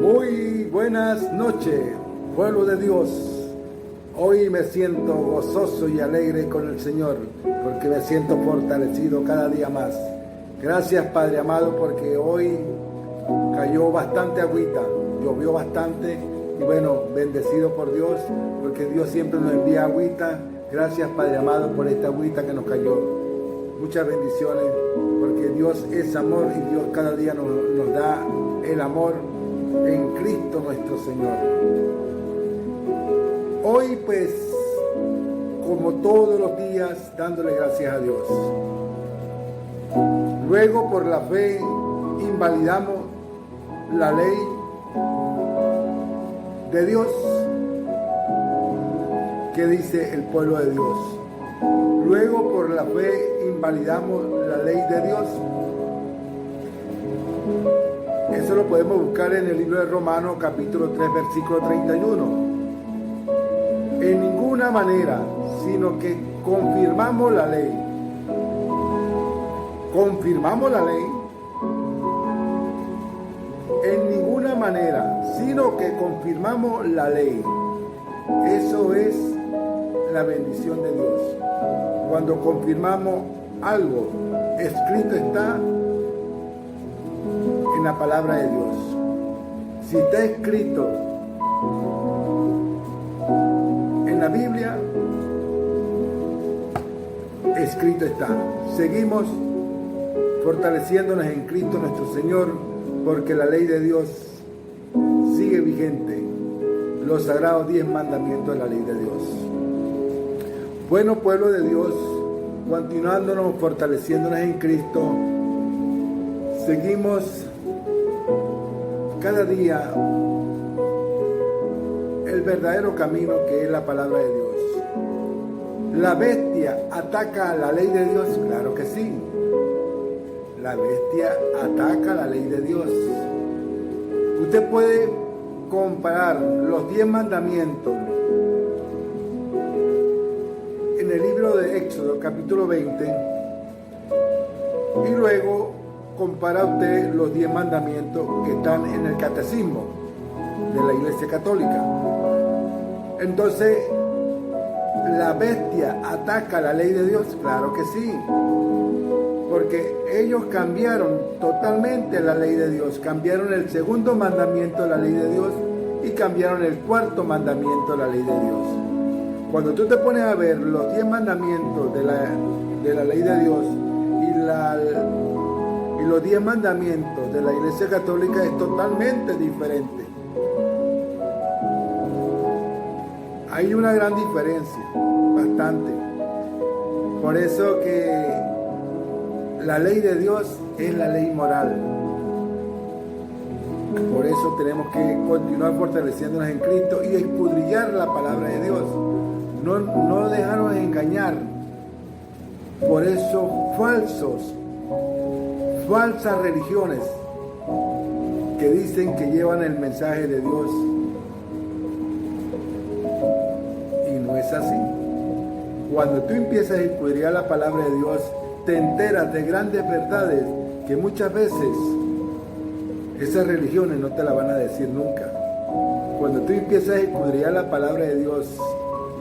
Muy buenas noches, pueblo de Dios. Hoy me siento gozoso y alegre con el Señor, porque me siento fortalecido cada día más. Gracias, Padre amado, porque hoy cayó bastante agüita, llovió bastante y bueno, bendecido por Dios, porque Dios siempre nos envía agüita. Gracias, Padre amado, por esta agüita que nos cayó. Muchas bendiciones, porque Dios es amor y Dios cada día nos da el amor en Cristo nuestro Señor. Hoy pues, como todos los días, dándole gracias a Dios. Luego por la fe invalidamos la ley de Dios. ¿Qué dice el pueblo de Dios? Luego por la fe invalidamos la ley de Dios. Eso lo podemos buscar en el libro de Romanos capítulo 3 versículo 31. En ninguna manera, sino que confirmamos la ley. Confirmamos la ley. En ninguna manera, sino que confirmamos la ley. Eso es la bendición de Dios. Cuando confirmamos algo, escrito está en la palabra de Dios. Si está escrito en la Biblia, escrito está. Seguimos fortaleciéndonos en Cristo nuestro Señor, porque la ley de Dios sigue vigente. Los sagrados 10 mandamientos de la ley de Dios. Bueno, pueblo de Dios, continuándonos, fortaleciéndonos en Cristo, seguimos cada día el verdadero camino, que es la palabra de Dios. ¿La bestia ataca a la ley de Dios? Claro que sí. La bestia ataca a la ley de Dios. Usted puede comparar los 10 mandamientos en el libro de Éxodo capítulo 20 y luego compara usted los 10 mandamientos que están en el catecismo de la Iglesia Católica. Entonces, ¿la bestia ataca la ley de Dios? Claro que sí, porque ellos cambiaron totalmente la ley de Dios, cambiaron el segundo mandamiento de la ley de Dios y cambiaron el cuarto mandamiento de la ley de Dios. Cuando tú te pones a ver los 10 mandamientos de la ley de Dios y los 10 mandamientos de la Iglesia Católica, es totalmente diferente. Hay una gran diferencia, bastante. Por eso que la ley de Dios es la ley moral. Por eso tenemos que continuar fortaleciéndonos en Cristo y escudriñar la palabra de Dios. No dejarnos engañar por esos falsas religiones que dicen que llevan el mensaje de Dios. Y no es así. Cuando tú empiezas a escudriñar la palabra de Dios, te enteras de grandes verdades que muchas veces esas religiones no te la van a decir nunca. Cuando tú empiezas a escudriñar la palabra de Dios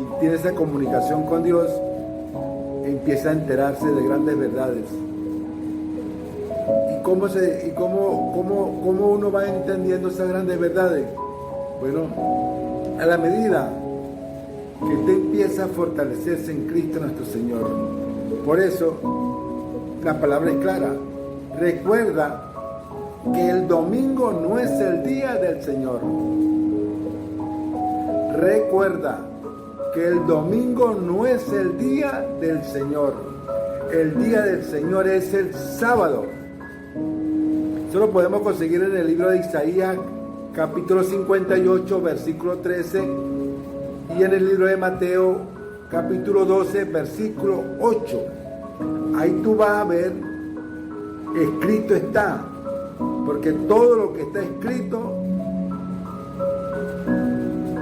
y tienes esa comunicación con Dios, empieza a enterarse de grandes verdades. ¿Y cómo uno va entendiendo esas grandes verdades? Bueno, a la medida que usted empieza a fortalecerse en Cristo nuestro Señor. Por eso, la palabra es clara. Recuerda que el domingo no es el día del Señor. Recuerda que el domingo no es el día del Señor. El día del Señor es el sábado. Eso lo podemos conseguir en el libro de Isaías, capítulo 58, versículo 13, y en el libro de Mateo, capítulo 12, versículo 8. Ahí tú vas a ver, escrito está, porque todo lo que está escrito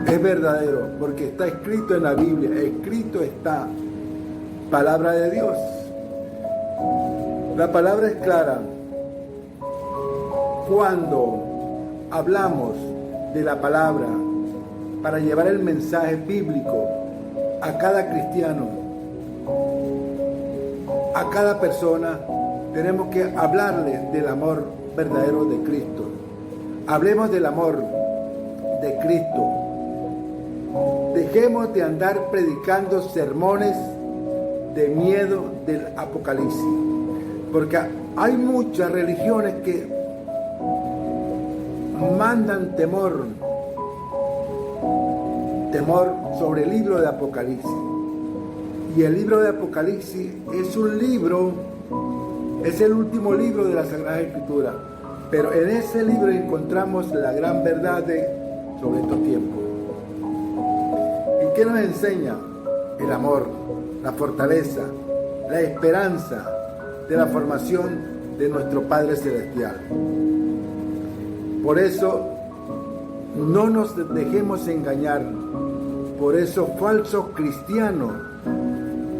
es verdadero, porque está escrito en la Biblia, escrito está, palabra de Dios. La palabra es clara. Cuando hablamos de la palabra, para llevar el mensaje bíblico a cada cristiano, a cada persona, tenemos que hablarle del amor verdadero de Cristo. Hablemos del amor de Cristo. Dejemos de andar predicando sermones de miedo del Apocalipsis, porque hay muchas religiones que mandan temor sobre el libro de Apocalipsis. Y el libro de Apocalipsis es un libro, es el último libro de la Sagrada Escritura, pero en ese libro encontramos la gran verdad sobre estos tiempos. ¿Y qué nos enseña? El amor, la fortaleza, la esperanza de la formación de nuestro Padre Celestial. Por eso, no nos dejemos engañar por esos falsos cristianos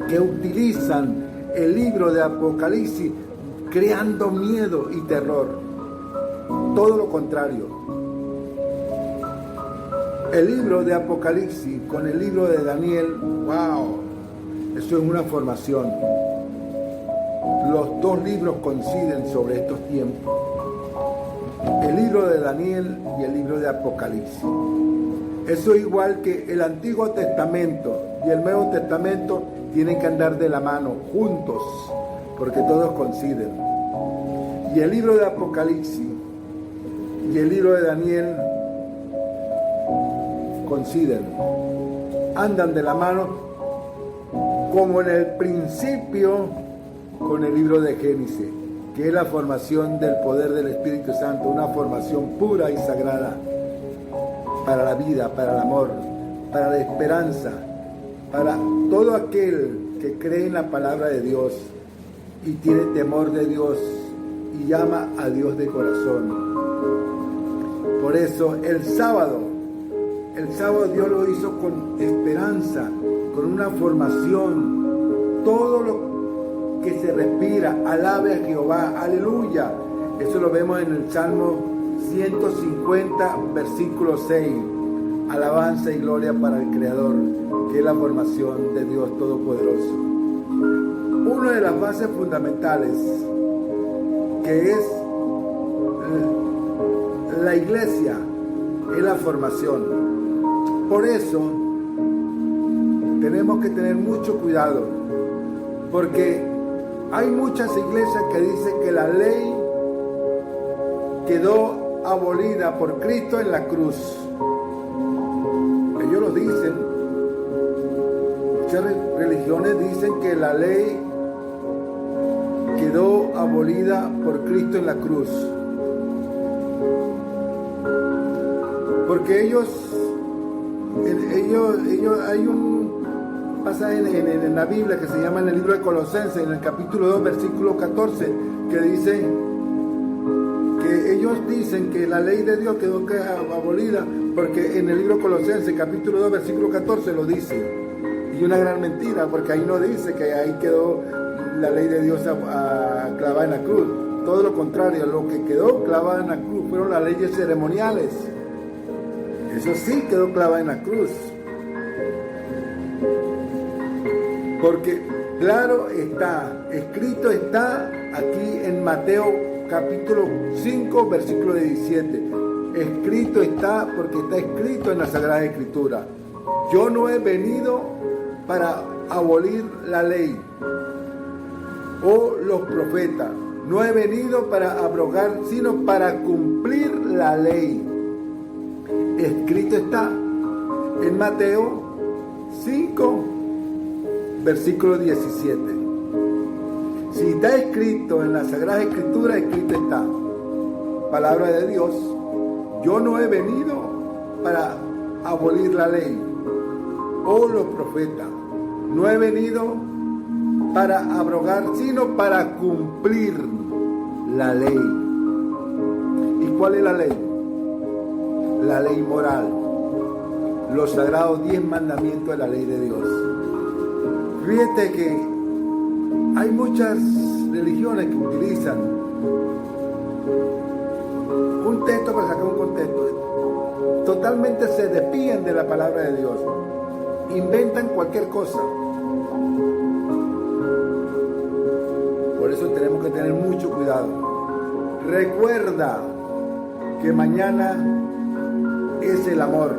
que utilizan el libro de Apocalipsis creando miedo y terror. Todo lo contrario. El libro de Apocalipsis con el libro de Daniel, wow, eso es una formación. Los dos libros coinciden sobre estos tiempos. El libro de Daniel y el libro de Apocalipsis. Eso es igual que el Antiguo Testamento y el Nuevo Testamento tienen que andar de la mano, juntos, porque todos coinciden. Y el libro de Apocalipsis y el libro de Daniel coinciden, andan de la mano como en el principio con el libro de Génesis, que es la formación del poder del Espíritu Santo, una formación pura y sagrada para la vida, para el amor, para la esperanza, para todo aquel que cree en la palabra de Dios y tiene temor de Dios y llama a Dios de corazón. Por eso el sábado Dios lo hizo con esperanza, con una formación, todo lo que se respira, alabe a Jehová, aleluya. Eso lo vemos en el Salmo 150, versículo 6. Alabanza y gloria para el Creador, que es la formación de Dios Todopoderoso. Una de las bases fundamentales, que es la iglesia, es la formación. Por eso tenemos que tener mucho cuidado, porque hay muchas iglesias que dicen que la ley quedó abolida por Cristo en la cruz. Ellos lo dicen. Muchas religiones dicen que la ley quedó abolida por Cristo en la cruz. Porque ellos hay un pasaje en la Biblia que se llama en el libro de Colosenses, en el capítulo 2, versículo 14, que dice que ellos dicen que la ley de Dios quedó abolida, porque en el libro Colosenses, capítulo 2, versículo 14 lo dice. Y una gran mentira, porque ahí no dice que ahí quedó la ley de Dios clavada en la cruz. Todo lo contrario, lo que quedó clavada en la cruz fueron las leyes ceremoniales. Eso sí quedó clavada en la cruz. Porque claro está, escrito está aquí en Mateo capítulo 5, versículo 17. Escrito está, porque está escrito en la Sagrada Escritura. Yo no he venido para abolir la ley o los profetas. No he venido para abrogar, sino para cumplir la ley. Escrito está en Mateo 5, versículo 17. Si está escrito en la Sagrada Escritura, escrito está. Palabra de Dios. Yo no he venido para abolir la ley o los profetas. No he venido para abrogar, sino para cumplir la ley. ¿Y cuál es la ley? La ley moral. Los sagrados 10 mandamientos de la ley de Dios. Fíjate que hay muchas religiones que utilizan un texto para sacar un contexto. totalmente se despían de la palabra de Dios, inventan cualquier cosa. Por eso tenemos que tener mucho cuidado. Recuerda que mañana es el amor.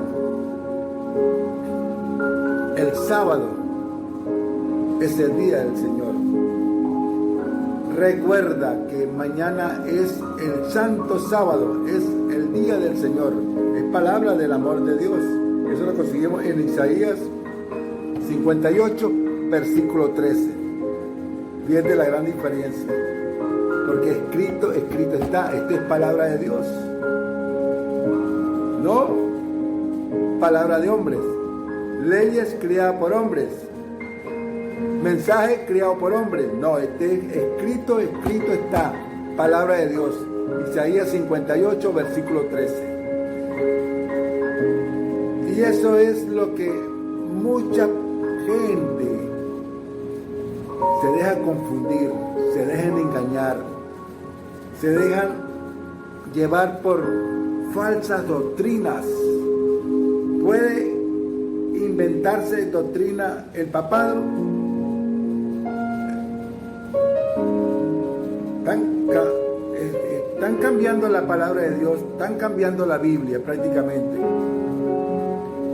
El sábado es el día del Señor. Recuerda que mañana es el santo sábado, es el día del Señor. Es palabra del amor de Dios. Eso lo conseguimos en Isaías 58, versículo 13. Fíjate la gran diferencia. Porque escrito está. Esto es palabra de Dios. No palabra de hombres. Leyes creadas por hombres. Mensaje creado por hombres. No, escrito está. Palabra de Dios. Isaías 58, versículo 13. Y eso es lo que mucha gente se deja confundir, se dejan engañar, se dejan llevar por falsas doctrinas. Puede inventarse doctrina el papado. Están cambiando la palabra de Dios, están cambiando la Biblia prácticamente,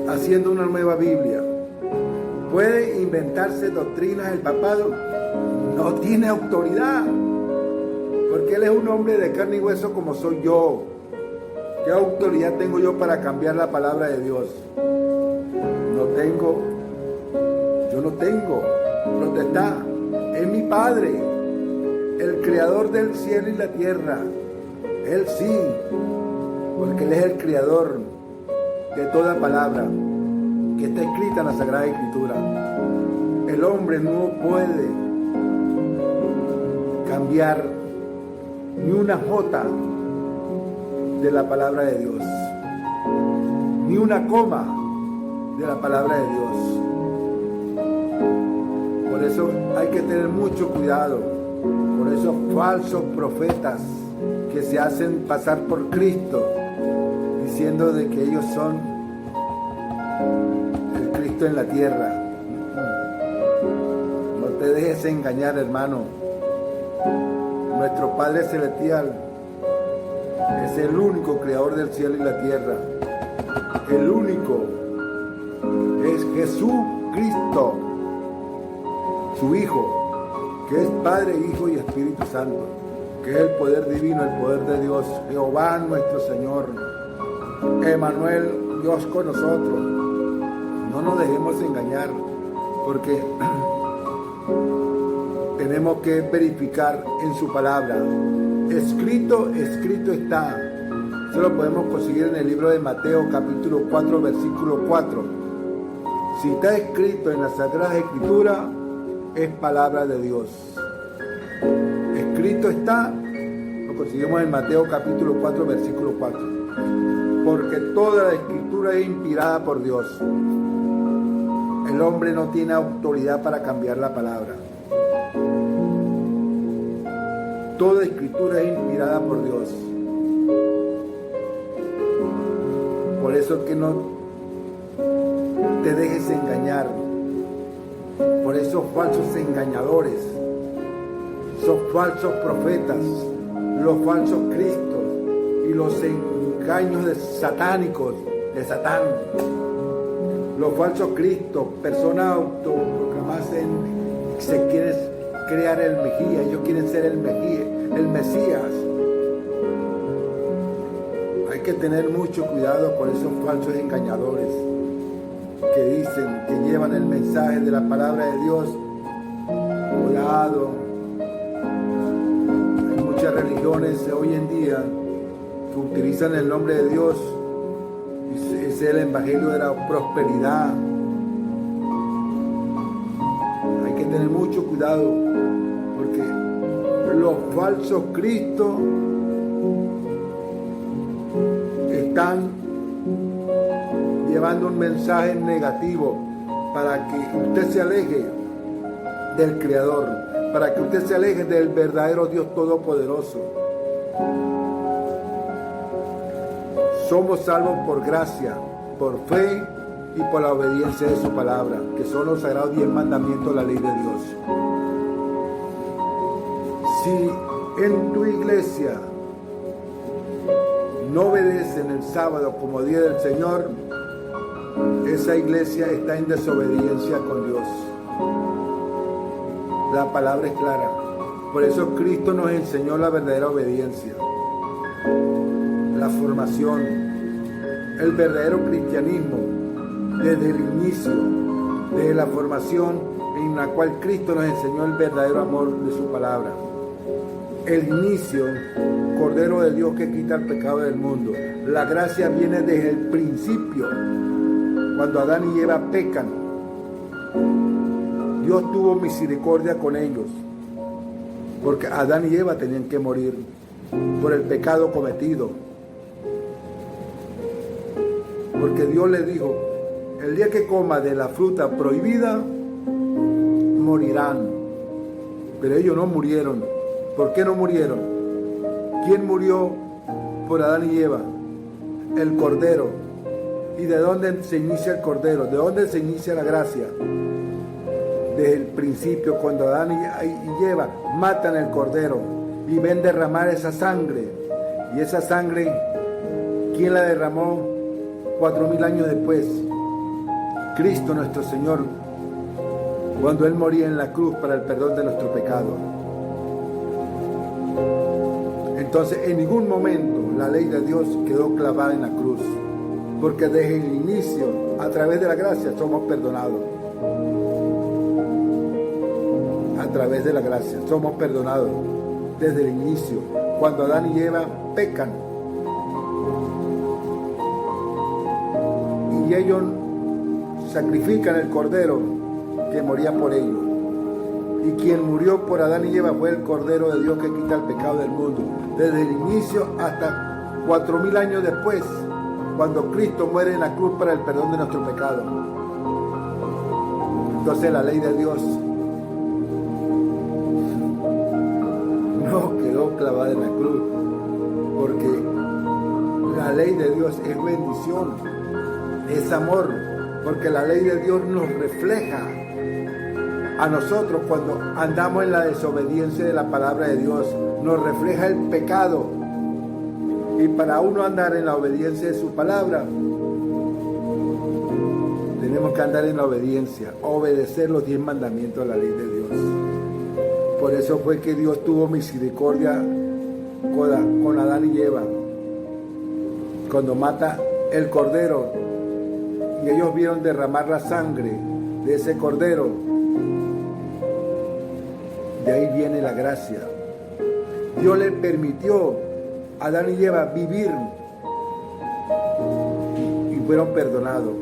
haciendo una nueva Biblia. Puede inventarse doctrinas el papado, no tiene autoridad, porque él es un hombre de carne y hueso como soy yo. ¿Qué autoridad tengo yo para cambiar la palabra de Dios? Yo no tengo. ¿Dónde está? Es mi Padre, el creador del cielo y la tierra. Él sí, porque Él es el creador de toda palabra que está escrita en la Sagrada Escritura. El hombre no puede cambiar ni una jota de la palabra de Dios, ni una coma de la palabra de Dios. Por eso hay que tener mucho cuidado por esos falsos profetas que se hacen pasar por Cristo, diciendo de que ellos son el Cristo en la tierra. No te dejes engañar, hermano. Nuestro Padre Celestial es el único creador del cielo y la tierra. El único es Jesucristo, su Hijo, que es Padre, Hijo y Espíritu Santo, que es el poder divino, el poder de Dios, Jehová nuestro Señor, Emmanuel, Dios con nosotros. No nos dejemos engañar, porque tenemos que verificar en su palabra. Escrito está. Eso lo podemos conseguir en el libro de Mateo, capítulo 4, versículo 4. Si está escrito en la Sagrada Escritura, es palabra de Dios. Escrito está, lo conseguimos en Mateo capítulo 4, versículo 4. Porque toda la Escritura es inspirada por Dios. El hombre no tiene autoridad para cambiar la palabra. Toda Escritura es inspirada por Dios. Por eso que no te dejes engañar por esos falsos engañadores, esos falsos profetas, los falsos cristos y los engaños satánicos de Satán. Los falsos cristos, personas autoproclamadas se quieren crear el Mesías, ellos quieren ser el Mesías. Hay que tener mucho cuidado con esos falsos engañadores que dicen, que llevan el mensaje de la palabra de Dios. Cuidado. Hay muchas religiones hoy en día que utilizan el nombre de Dios. Es el evangelio de la prosperidad. Hay que tener mucho cuidado, porque los falsos cristos están llevando un mensaje negativo para que usted se aleje del Creador, para que usted se aleje del verdadero Dios Todopoderoso. Somos salvos por gracia, por fe y por la obediencia de su palabra, que son los sagrados 10 mandamientos de la ley de Dios. Si en tu iglesia no obedecen el sábado como día del Señor, esa iglesia está en desobediencia con Dios. La palabra es clara. Por eso Cristo nos enseñó la verdadera obediencia, la formación, el verdadero cristianismo desde el inicio, desde la formación en la cual Cristo nos enseñó el verdadero amor de su palabra. El inicio, Cordero de Dios que quita el pecado del mundo. La gracia viene desde el principio, cuando Adán y Eva pecan. Dios tuvo misericordia con ellos, porque Adán y Eva tenían que morir por el pecado cometido. Porque Dios les dijo, el día que coma de la fruta prohibida, morirán. Pero ellos no murieron. ¿Por qué no murieron? ¿Quién murió por Adán y Eva? El Cordero. ¿Y de dónde se inicia el Cordero? ¿De dónde se inicia la gracia? Desde el principio, cuando Adán y Eva matan el Cordero y ven derramar esa sangre. Y esa sangre, ¿quién la derramó 4000 años después? Cristo nuestro Señor, cuando Él moría en la cruz para el perdón de nuestro pecado. Entonces, en ningún momento la ley de Dios quedó clavada en la cruz, porque desde el inicio, a través de la gracia, somos perdonados. A través de la gracia, somos perdonados desde el inicio, cuando Adán y Eva pecan. Y ellos sacrifican el Cordero que moría por ellos. Y quien murió por Adán y Eva fue el Cordero de Dios que quita el pecado del mundo. Desde el inicio hasta 4000 años después, cuando Cristo muere en la cruz para el perdón de nuestro pecado. Entonces la ley de Dios no quedó clavada en la cruz, porque la ley de Dios es bendición, es amor, porque la ley de Dios nos refleja a nosotros cuando andamos en la desobediencia de la palabra de Dios, nos refleja el pecado. Y para uno andar en la obediencia de su palabra, tenemos que andar en la obediencia, obedecer los 10 mandamientos de la ley de Dios. Por eso fue que Dios tuvo misericordia con Adán y Eva, cuando mata el Cordero y ellos vieron derramar la sangre de ese Cordero. De ahí viene la gracia. Dios le permitió a Adán y Eva vivir y fueron perdonados.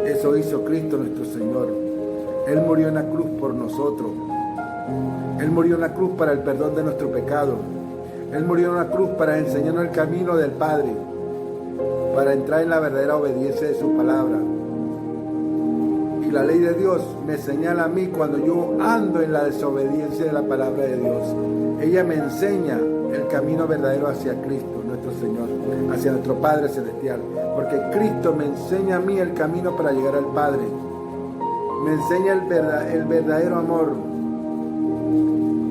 Eso hizo Cristo nuestro Señor. Él murió en la cruz por nosotros. Él murió en la cruz para el perdón de nuestro pecado. Él murió en la cruz para enseñarnos el camino del Padre, para entrar en la verdadera obediencia de su palabra. Y la ley de Dios me señala a mí cuando yo ando en la desobediencia de la palabra de Dios. Ella me enseña el camino verdadero hacia Cristo, nuestro Señor, hacia nuestro Padre Celestial. Porque Cristo me enseña a mí el camino para llegar al Padre. Me enseña el verdadero amor,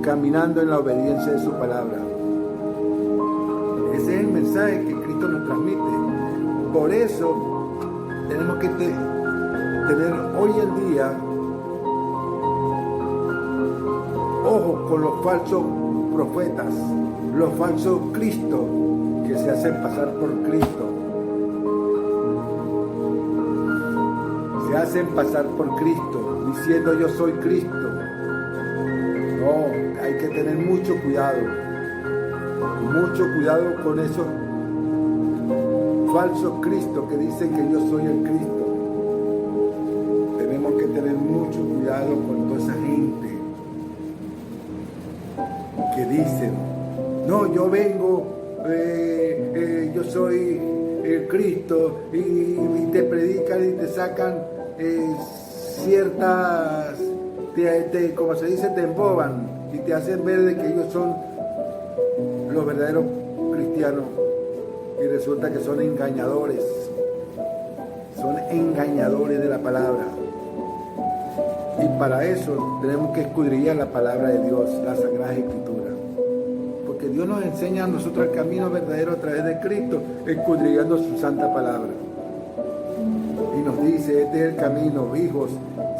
caminando en la obediencia de su palabra. Ese es el mensaje que Cristo nos transmite. Por eso tenemos que tener hoy en día ojo con los falsos profetas, los falsos Cristos que se hacen pasar por Cristo. Se hacen pasar por Cristo, diciendo yo soy Cristo. No, hay que tener mucho cuidado con esos falsos Cristos que dicen que yo soy el Cristo. Tenemos que tener mucho cuidado con toda esa gente que dicen, no, yo vengo, yo soy el Cristo, y te predican y te sacan ciertas, como se dice, te emboban y te hacen ver de que ellos son los verdaderos cristianos. y resulta que son engañadores de la palabra. Y para eso tenemos que escudriñar la palabra de Dios, la Sagrada Escritura. Porque Dios nos enseña a nosotros el camino verdadero a través de Cristo, escudriñando su santa palabra. Y nos dice, este es el camino, hijos,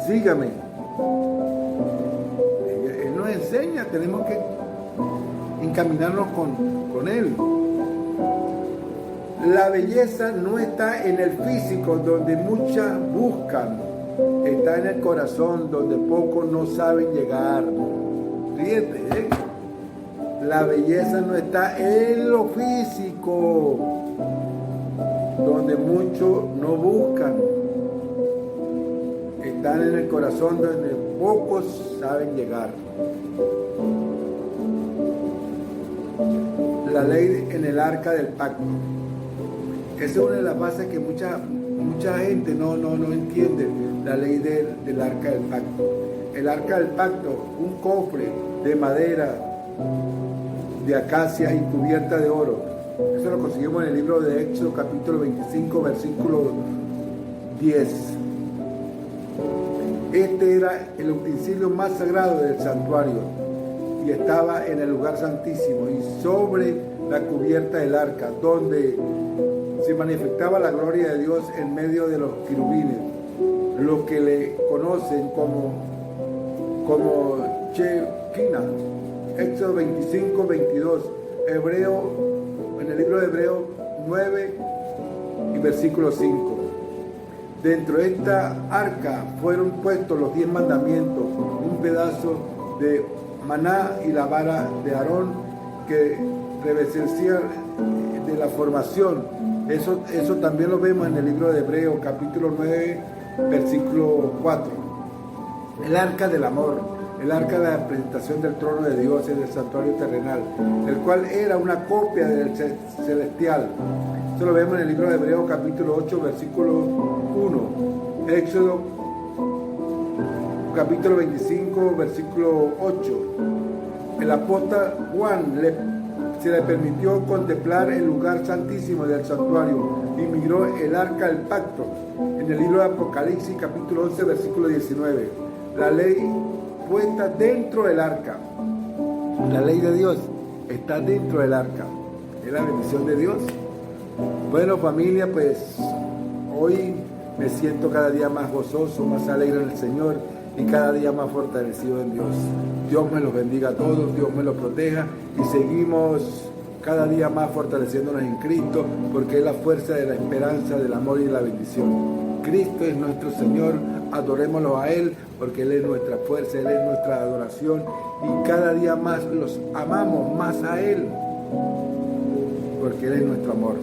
sígame. Él nos enseña, tenemos que encaminarnos con Él. La belleza no está en el físico, donde muchas buscan. Está en el corazón, donde pocos no saben llegar. Fíjate, La belleza no está en lo físico, donde muchos no buscan. Están en el corazón, donde pocos saben llegar. La ley en el arca del pacto. Esa es una de las bases que mucha gente no entiende, la ley del arca del pacto. El arca del pacto, un cofre de madera, de acacia y cubierta de oro. Eso lo conseguimos en el libro de Éxodo capítulo 25, versículo 10. Este era el utensilio más sagrado del santuario y estaba en el lugar santísimo y sobre la cubierta del arca, donde se manifestaba la gloria de Dios en medio de los querubines, lo que le conocen como Shekinah. Éxodo 25, 22, en el libro de Hebreo 9 y versículo 5. Dentro de esta arca fueron puestos los 10 mandamientos, un pedazo de maná y la vara de Aarón que revestía de la formación. Eso también lo vemos en el libro de Hebreo, capítulo 9, versículo 4. El arca del amor, el arca de la presentación del trono de Dios en el santuario terrenal, el cual era una copia del celestial. Eso lo vemos en el libro de Hebreo, capítulo 8, versículo 1. Éxodo, capítulo 25, versículo 8. El apóstol Juan se le permitió contemplar el lugar santísimo del santuario y miró el arca del pacto en el libro de Apocalipsis capítulo 11 versículo 19. La ley puesta dentro del arca, la ley de Dios está dentro del arca, es la bendición de Dios. Bueno, familia, pues hoy me siento cada día más gozoso, más alegre en el Señor y cada día más fortalecido en Dios. Dios me los bendiga a todos, Dios me los proteja y seguimos cada día más fortaleciéndonos en Cristo, porque es la fuerza de la esperanza, del amor y de la bendición. Cristo es nuestro Señor, adorémoslo a Él, porque Él es nuestra fuerza, Él es nuestra adoración y cada día más los amamos más a Él, porque Él es nuestro amor.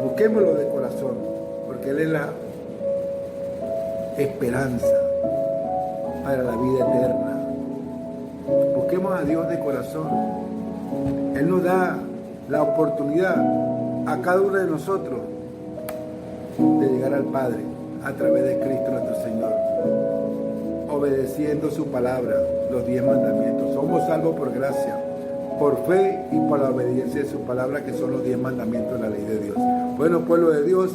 Busquémoslo de corazón, porque Él es la esperanza para la vida eterna. Busquemos a Dios de corazón. Él nos da la oportunidad a cada uno de nosotros de llegar al Padre a través de Cristo nuestro Señor, obedeciendo su palabra, los 10 mandamientos. Somos salvos por gracia, por fe y por la obediencia de su palabra, que son los 10 mandamientos de la ley de Dios. Bueno, pueblo de Dios,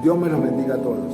Dios me los bendiga a todos.